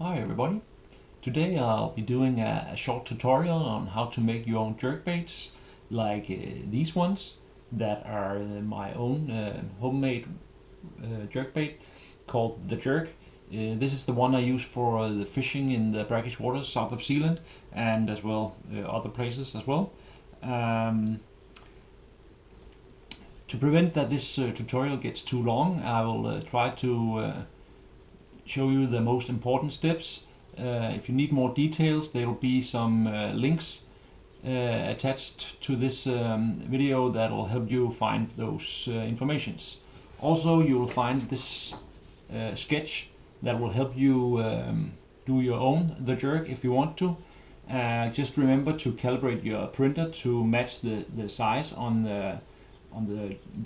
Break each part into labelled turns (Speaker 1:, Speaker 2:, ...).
Speaker 1: Hi everybody. Today I'll be doing a short tutorial on how to make your own jerkbaits like these ones that are my own homemade jerkbait called the Jerk. This is the one I use for the fishing in the brackish waters south of Zealand and as well other places as well. To prevent that this tutorial gets too long, I will try to show you the most important steps. If you need more details, there will be some links attached to this video that will help you find those informations. Also, you will find this sketch that will help you do your own the jerk if you want to. Just remember to calibrate your printer to match the size on the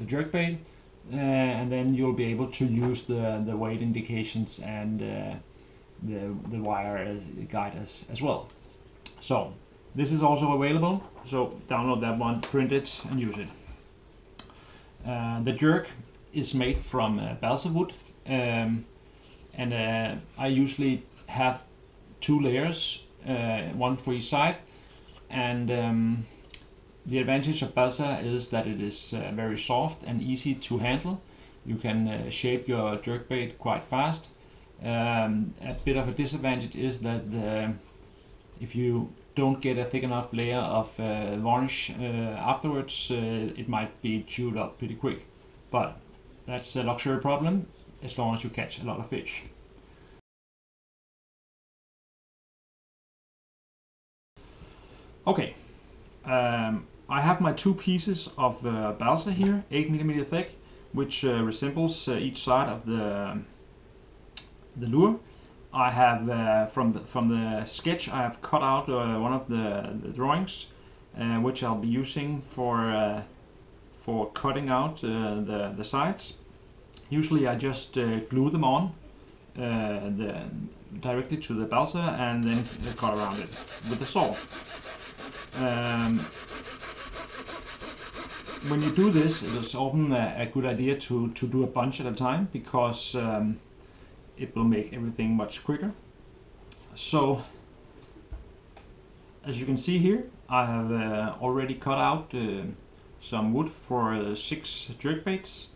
Speaker 1: jerkbait. And then you'll be able to use the weight indications and the wire as guide as well. So this is also available, so download that one, print it and use it. The jerk is made from balsa wood, and I usually have two layers, one for each side, and the advantage of balsa is that it is very soft and easy to handle. You can shape your jerkbait quite fast. A bit of a disadvantage is that if you don't get a thick enough layer of varnish afterwards, it might be chewed up pretty quick. But that's a luxury problem as long as you catch a lot of fish. Okay. I have my two pieces of balsa here, 8mm thick, which resembles each side of the lure. I have from the sketch I have cut out one of the drawings, which I'll be using for cutting out the sides. Usually I just glue them on directly to the balsa and then cut around it with the saw. When you do this, it is often a good idea to do a bunch at a time, because it will make everything much quicker. So, as you can see here, I have already cut out some wood for 6 jerkbaits.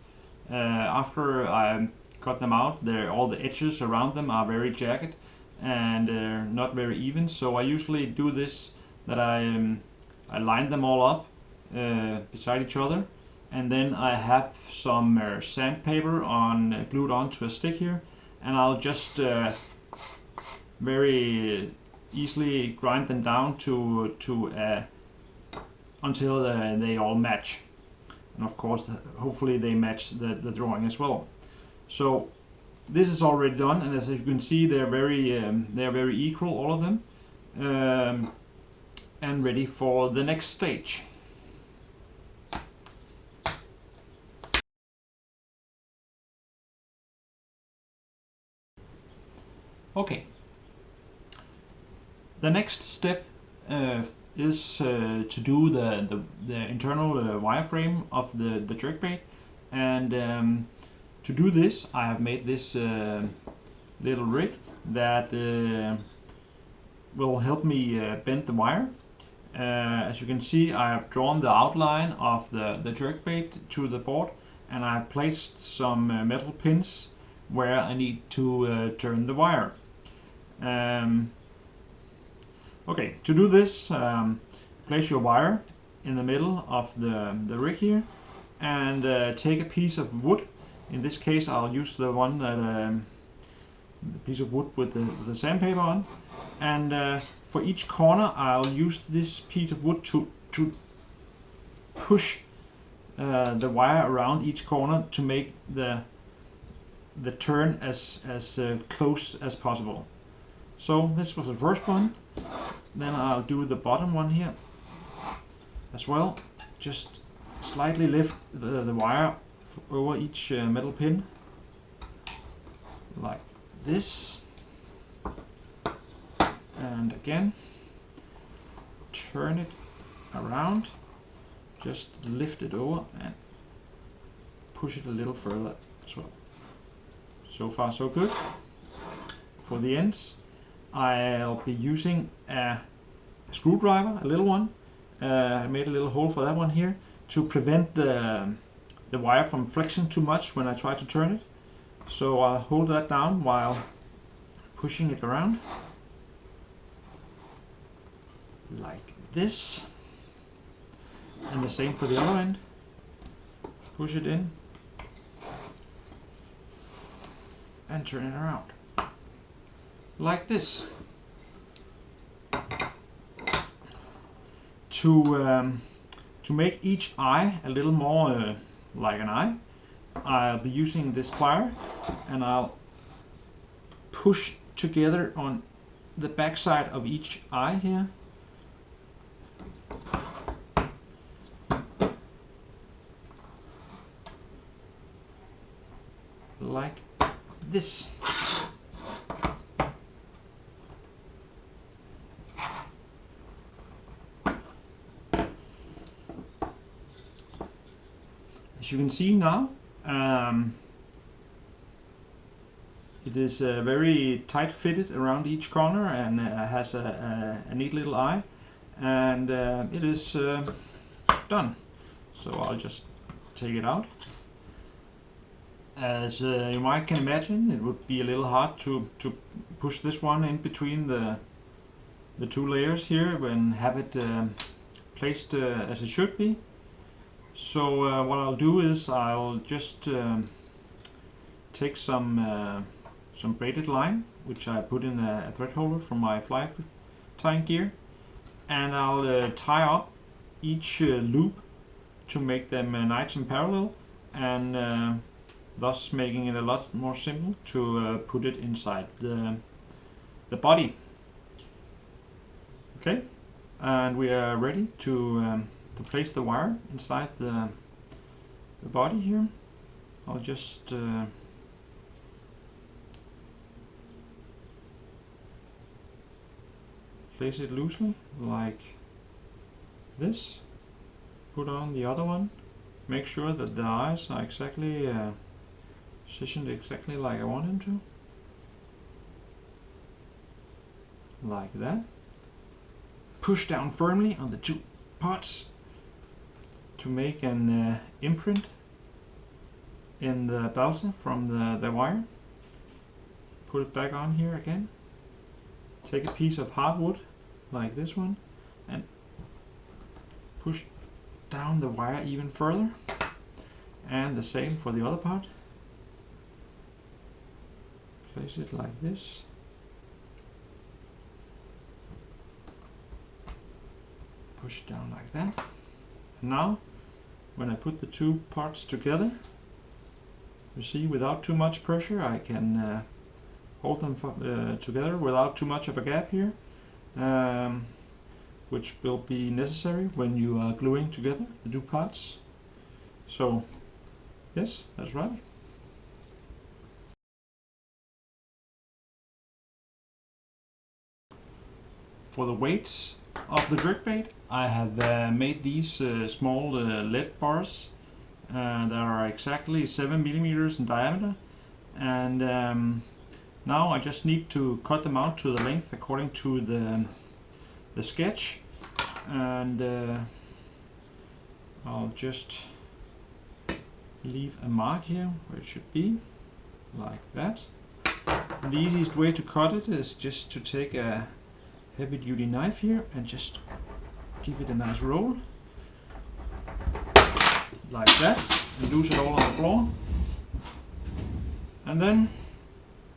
Speaker 1: After I cut them out, all the edges around them are very jagged and not very even. So I usually do this, that I line them all up beside each other, and then I have some sandpaper glued onto a stick here, and I'll just very easily grind them down until they all match, and of course hopefully they match the drawing as well. So this is already done, and as you can see, they're very equal, all of them, and ready for the next stage. Okay, the next step is to do the internal wireframe of the jerkbait, and to do this I have made this little rig that will help me bend the wire. As you can see, I have drawn the outline of the jerkbait to the board, and I have placed some metal pins where I need to turn the wire. Okay, to do this, place your wire in the middle of the rig here, and take a piece of wood. In this case I'll use the one that the piece of wood with the sandpaper on, and for each corner I'll use this piece of wood to push the wire around each corner to make the turn as close as possible. So this was the first one. Then I'll do the bottom one here as well. Just slightly lift the wire over each metal pin like this, and again turn it around, just lift it over and push it a little further as well. So far so good for the ends. I'll be using a screwdriver, a little one. I made a little hole for that one here to prevent the wire from flexing too much when I try to turn it. So I'll hold that down while pushing it around like this, and the same for the other end. Push it in and turn it around like this. To make each eye a little more like an eye, I'll be using this plier, and I'll push together on the back side of each eye here. Like this. As you can see now, it is very tight fitted around each corner, and has a neat little eye, and it is done. So I'll just take it out. As you might can imagine, it would be a little hard to push this one in between the two layers here and have it placed as it should be. So what I'll do is I'll just take some braided line, which I put in a thread holder from my fly tying gear, and I'll tie up each loop to make them nice and parallel, and thus making it a lot more simple to put it inside the body. Okay, and we are ready to place the wire inside the body here. I'll just place it loosely like this. Put on the other one. Make sure that the eyes are exactly positioned exactly like I want them to. Like that. Push down firmly on the two parts to make an imprint in the balsa from the wire. Put it back on here again. Take a piece of hardwood like this one and push down the wire even further, and the same for the other part. Place it like this. Push it down like that. And now when I put the two parts together, you see, without too much pressure I can hold them together without too much of a gap here, which will be necessary when you are gluing together the two parts. So yes, that's right. For the weights of the jerkbait, I have made these small lead bars that are exactly 7 millimeters in diameter, and now I just need to cut them out to the length according to the sketch, and I'll just leave a mark here where it should be, like that. The easiest way to cut it is just to take a heavy duty knife here and just give it a nice roll like that, and loose it all on the floor, and then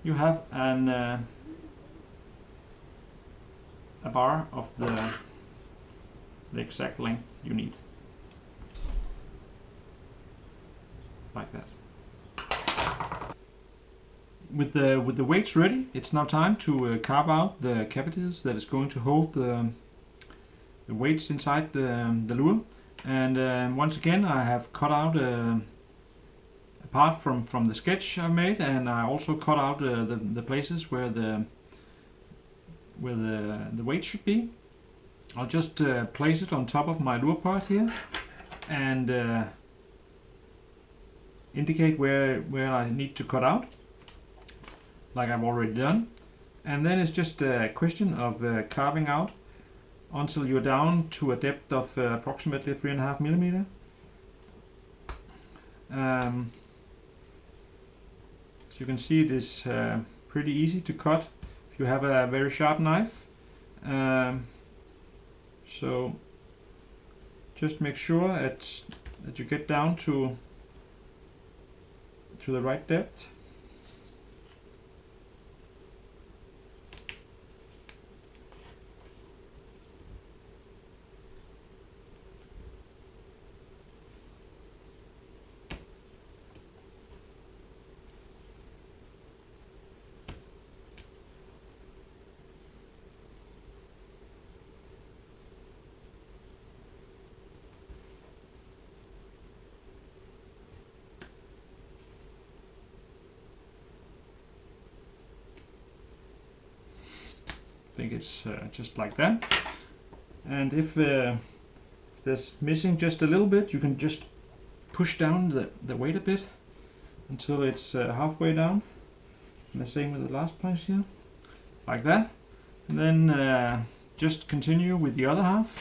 Speaker 1: you have a bar of the exact length you need, like that. With the weights ready, it's now time to carve out the cavities that is going to hold the weights inside the lure. And once again, I have cut out a part from the sketch I made, and I also cut out the places where the weight should be. I'll just place it on top of my lure part here and indicate where I need to cut out, like I've already done. And then it's just a question of carving out until you're down to a depth of approximately 3.5 millimeter. As you can see, it is pretty easy to cut if you have a very sharp knife. So just make sure that you get down to the right depth. I think it's just like that. And if there's missing just a little bit, you can just push down the weight a bit until it's halfway down. And the same with the last place here, like that. And then just continue with the other half.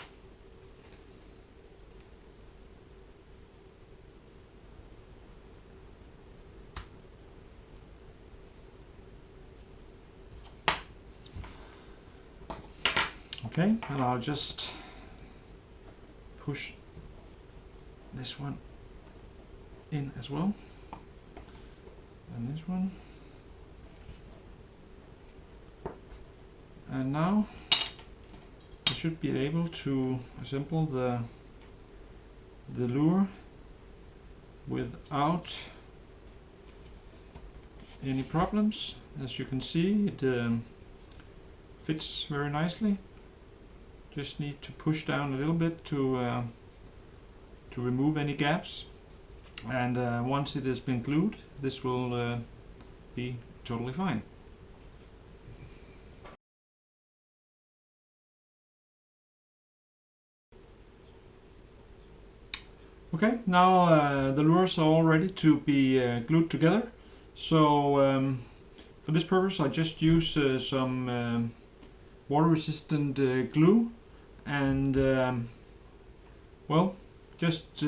Speaker 1: Okay, and I'll just push this one in as well, and this one, and now I should be able to assemble the lure without any problems. As you can see, it fits very nicely. Just need to push down a little bit to remove any gaps, and once it has been glued, this will be totally fine. Okay, now the lures are all ready to be glued together. So for this purpose I just use some water resistant glue, and well, just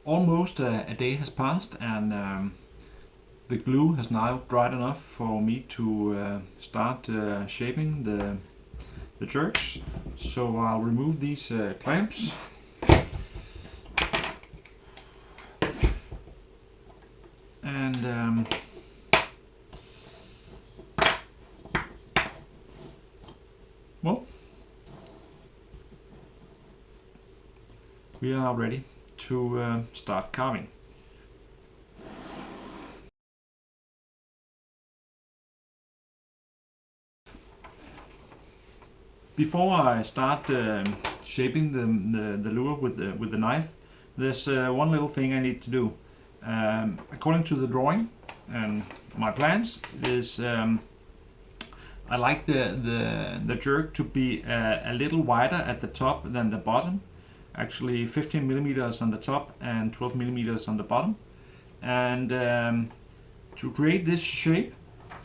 Speaker 1: almost a day has passed, and the glue has now dried enough for me to start shaping the jerks. So I'll remove these clamps. And well, we are ready to start carving. Before I start shaping the lure with the knife, there's one little thing I need to do. According to the drawing and my plans, is I like the jerk to be a little wider at the top than the bottom. actually 15 millimeters on the top and 12 millimeters on the bottom. And to create this shape,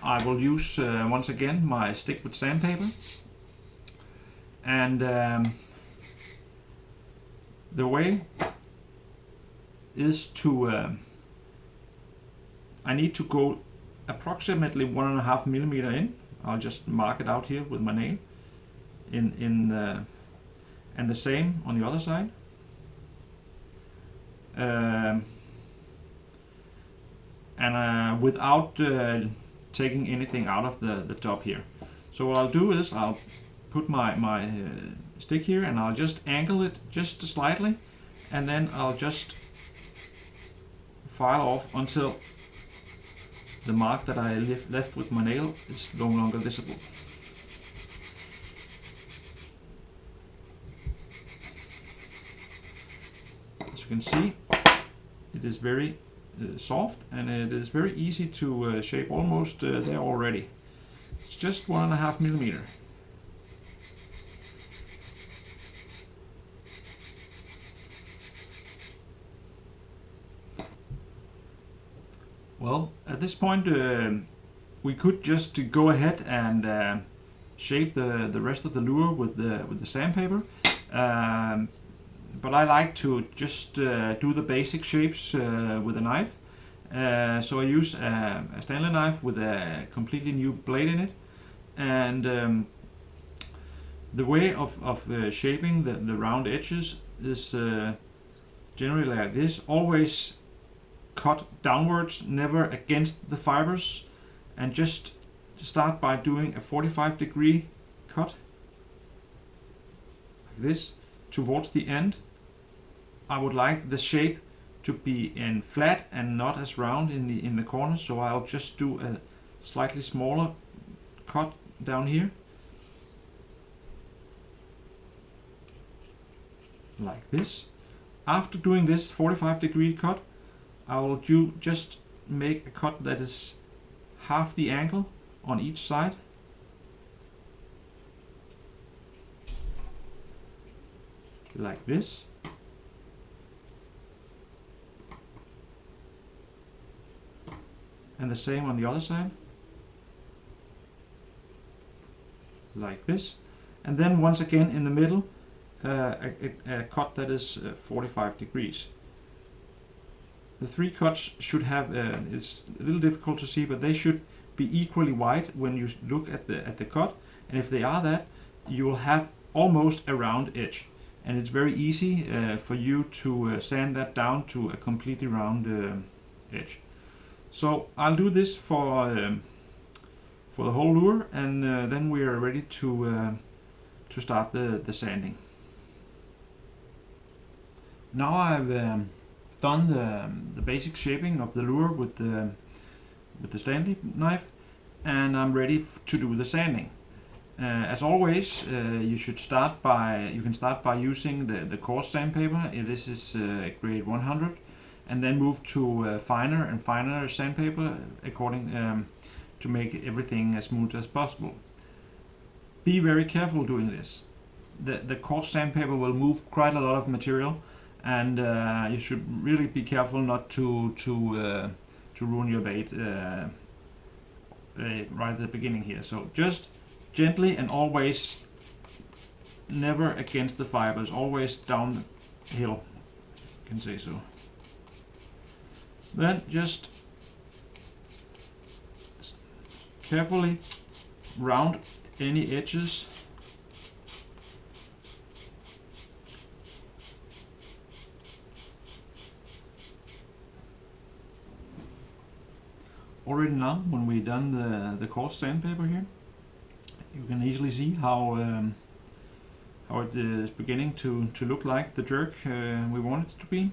Speaker 1: I will use once again my stick with sandpaper. And the way is to I need to go approximately 1.5 millimeter in. I'll just mark it out here with my nail and the same on the other side. Without taking anything out of the top here. So what I'll do is I'll put my stick here and I'll just angle it just slightly, and then I'll just file off until the mark that I left with my nail is no longer visible. As you can see, it is very soft, and it is very easy to shape, almost there already. It's just 1.5 millimeter. Well, at this point we could just go ahead and shape the rest of the lure with the sandpaper, but I like to just do the basic shapes with a knife. So I use a Stanley knife with a completely new blade in it, and the way of shaping the round edges is generally like this. Always cut downwards, never against the fibers, and just start by doing a 45-degree cut like this towards the end. I would like the shape to be in flat and not as round in the corners, so I'll just do a slightly smaller cut down here like this. After doing this 45-degree cut, I will just make a cut that is half the angle on each side. Like this. And the same on the other side. Like this. And then once again in the middle, a cut that is 45 degrees. The three cuts should have, it's a little difficult to see, but they should be equally wide when you look at the cut. And if they are that, you will have almost a round edge. And it's very easy for you to sand that down to a completely round edge. So I'll do this for the whole lure, and then we are ready to start the sanding. Now I've done the basic shaping of the lure with the Stanley knife, and I'm ready to do the sanding. As always, you can start by using the coarse sandpaper. This is grade 100, and then move to finer and finer sandpaper according to make everything as smooth as possible. Be very careful doing this. The coarse sandpaper will move quite a lot of material, and you should really be careful not to ruin your bait right at the beginning here. So just gently, and always never against the fibers, always downhill, you can say so. Then just carefully round any edges. Already now, when we've done the coarse sandpaper here, you can easily see how it is beginning to look like the jerk we want it to be.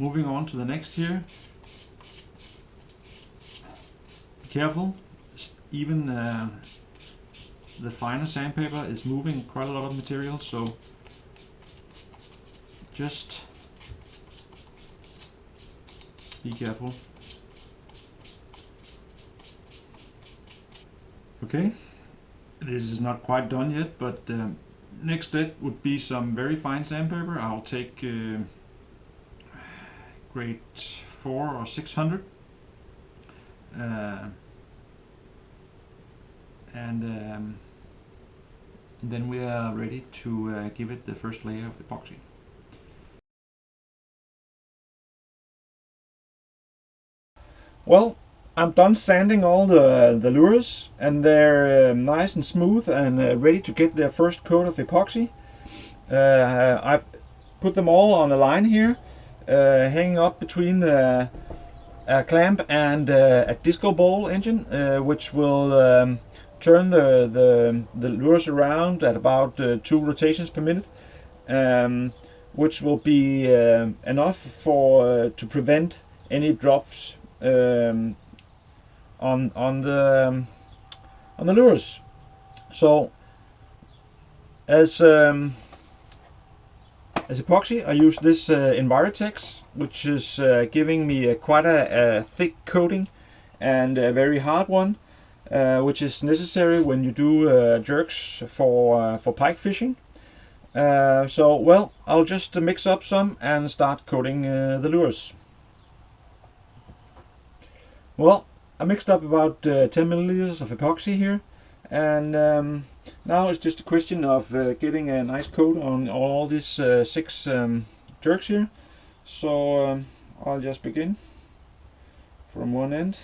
Speaker 1: Moving on to the next here. Be careful, even the finer sandpaper is moving quite a lot of material, so just be careful. Okay, this is not quite done yet, but Next step would be some very fine sandpaper. I'll take grade 4 or 600 and then we are ready to give it the first layer of epoxy.
Speaker 2: Well, I'm done sanding all the lures, and they're nice and smooth and ready to get their first coat of epoxy. I've put them all on a line here, hanging up between a clamp and a disco ball engine, which will turn the lures around at about 2 rotations per minute, which will be enough for to prevent any drops on the lures. So as epoxy, I use this Envirotex, which is giving me quite a thick coating and a very hard one, which is necessary when you do jerks for pike fishing. So well, I'll just mix up some and start coating the lures. Well, I mixed up about 10 milliliters of epoxy here, and now it's just a question of getting a nice coat on all these 6 jerks here. So I'll just begin from one end.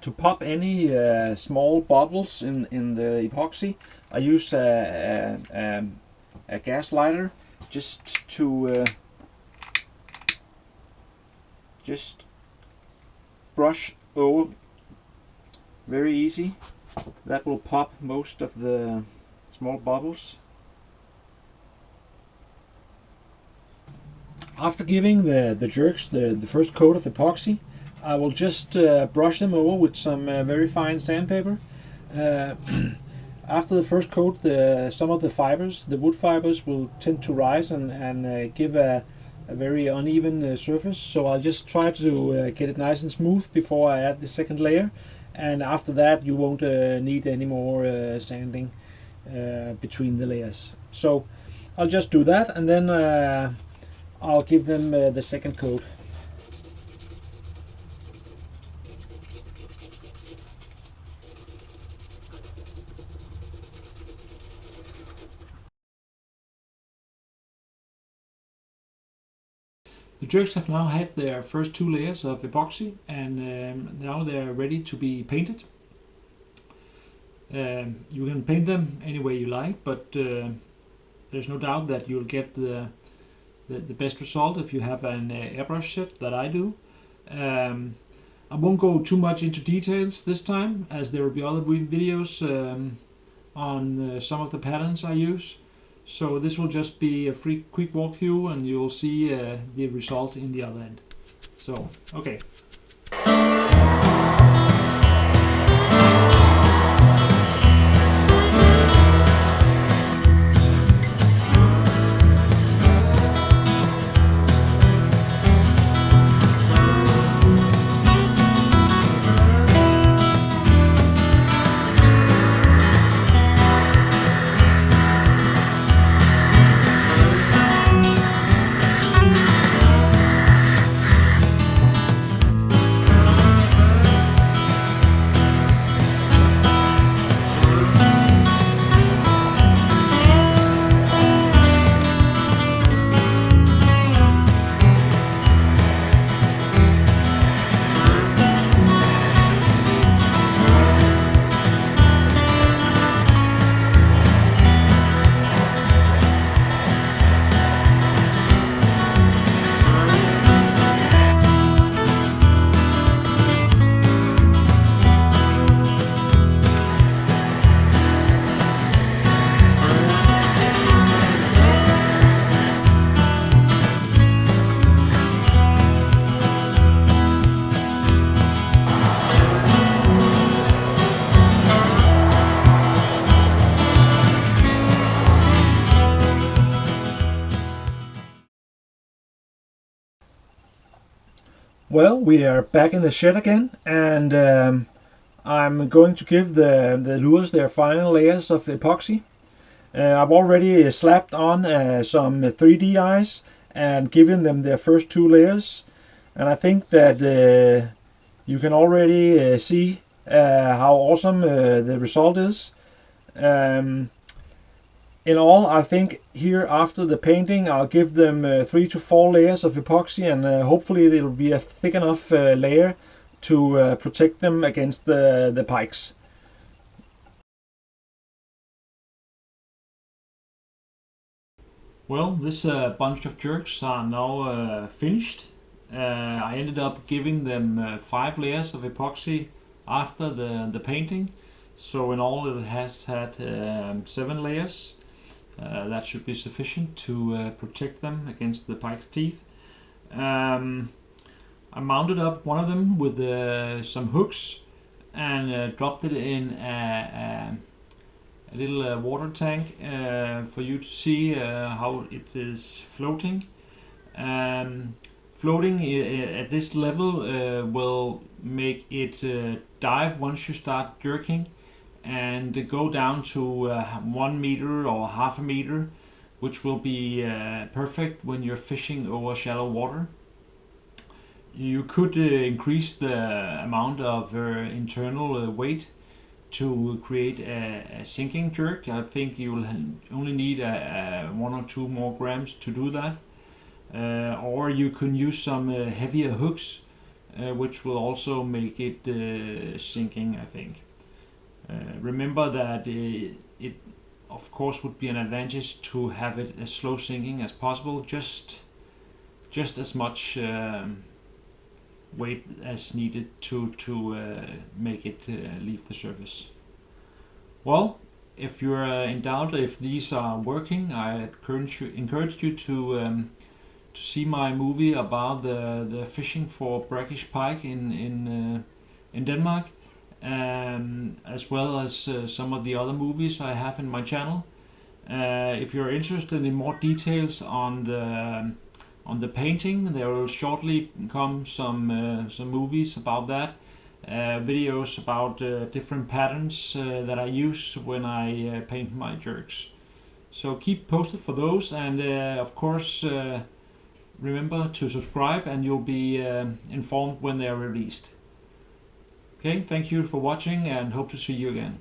Speaker 2: To pop any small bubbles in the epoxy, I use a gas lighter just to just brush over. Very easy. That will pop most of the small bubbles. After giving the jerks the first coat of epoxy, I will just brush them over with some very fine sandpaper. After the first coat, some of the fibers, the wood fibers, will tend to rise and give a very uneven surface. So I'll just try to get it nice and smooth before I add the second layer. And after that, you won't need any more sanding between the layers. So I'll just do that, and then I'll give them the second coat.
Speaker 1: The jerks have now had their first 2 layers of epoxy, and now they're ready to be painted. You can paint them any way you like, but there's no doubt that you'll get the best result if you have an airbrush set that I do. I won't go too much into details this time, as there will be other videos on some of the patterns I use. So this will just be a quick walkthrough, and you'll see the result in the other end. So, okay.
Speaker 2: Well, we are back in the shed again, and I'm going to give the lures their final layers of epoxy. I've already slapped on some 3D eyes and given them their first 2 layers, and I think that you can already see how awesome the result is. In all, I think here after the painting I'll give them 3 to 4 layers of epoxy, and hopefully it'll be a thick enough layer to protect them against the pikes.
Speaker 1: Well, this bunch of jerks are now finished. I ended up giving them 5 layers of epoxy after the painting. So in all it has had 7 layers. That should be sufficient to protect them against the pike's teeth. I mounted up one of them with some hooks and dropped it in a little water tank for you to see how it is floating. Floating at this level will make it dive once you start jerking, and go down to 1 meter or half a meter, which will be perfect when you're fishing over shallow water. You could increase the amount of internal weight to create a sinking jerk. I think you will only need 1 or 2 more grams to do that. Or you can use some heavier hooks, which will also make it sinking, I think. Remember that it of course would be an advantage to have it as slow sinking as possible, just as much weight as needed to make it leave the surface. Well, if you're in doubt if these are working, I encourage you to see my movie about the fishing for brackish pike in Denmark. As well as some of the other movies I have in my channel. If you're interested in more details on the painting, there will shortly come some movies about that, videos about different patterns that I use when I paint my jerks. So keep posted for those, and of course remember to subscribe, and you'll be informed when they are released. Okay, thank you for watching, and hope to see you again.